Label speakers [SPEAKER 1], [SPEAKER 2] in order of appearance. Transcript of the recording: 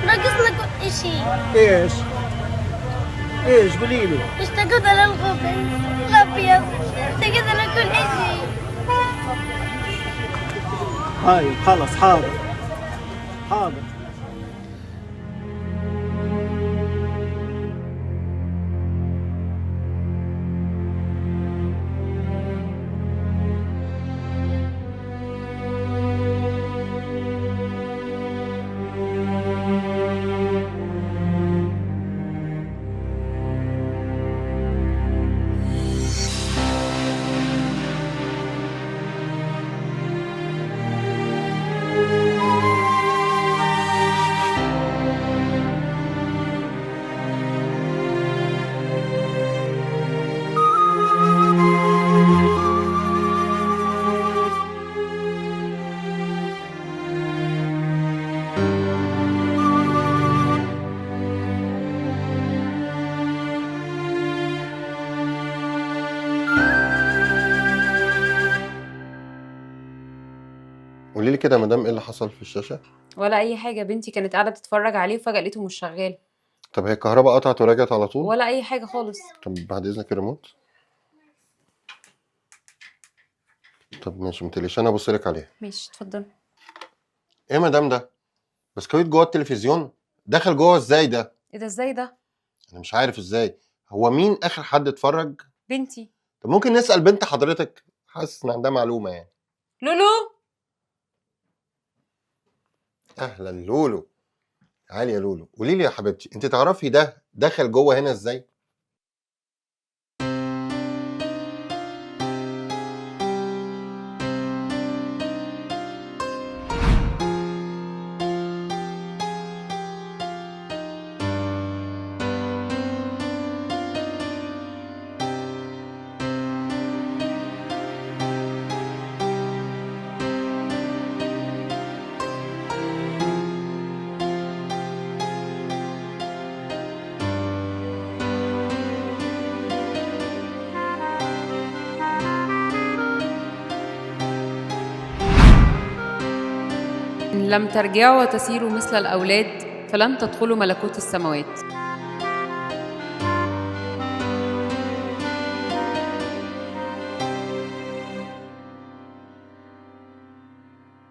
[SPEAKER 1] ناقصنا كل شيء.
[SPEAKER 2] ايش؟ ايش قولي لي؟
[SPEAKER 1] اشتقنا للخبز الأبيض، اشتقنا لكل شيء.
[SPEAKER 2] هاي خلص، حاضر حاضر.
[SPEAKER 3] قولي لي كده يا مدام، ايه اللي حصل في الشاشه؟
[SPEAKER 4] ولا اي حاجه، بنتي كانت قاعده بتتفرج عليه وفجاه لقيته مش شغال.
[SPEAKER 3] طب هي الكهرباء قطعت ورجعت على طول؟
[SPEAKER 4] ولا اي حاجه خالص.
[SPEAKER 3] طب بعد اذنك الريموت. طب ماشي، متقلقيش انا ابص لك عليها.
[SPEAKER 4] ماشي اتفضل.
[SPEAKER 3] ايه يا مدام ده؟ بسكويت جوه التلفزيون؟ دخل جوه ازاي ده؟
[SPEAKER 4] ايه ده ازاي ده؟
[SPEAKER 3] انا مش عارف ازاي. هو مين اخر حد اتفرج؟
[SPEAKER 4] بنتي.
[SPEAKER 3] طب ممكن نسال بنت حضرتك؟ حاسس ان عندها معلومه يعني.
[SPEAKER 4] لولو.
[SPEAKER 3] اهلا لولو. تعالي يا لولو، قولي لي يا حبيبتي، انت تعرفي ده دخل جوه هنا ازاي؟
[SPEAKER 4] إن لم ترجعوا وتسيروا مثل الأولاد فلن تدخلوا ملكوت السماوات.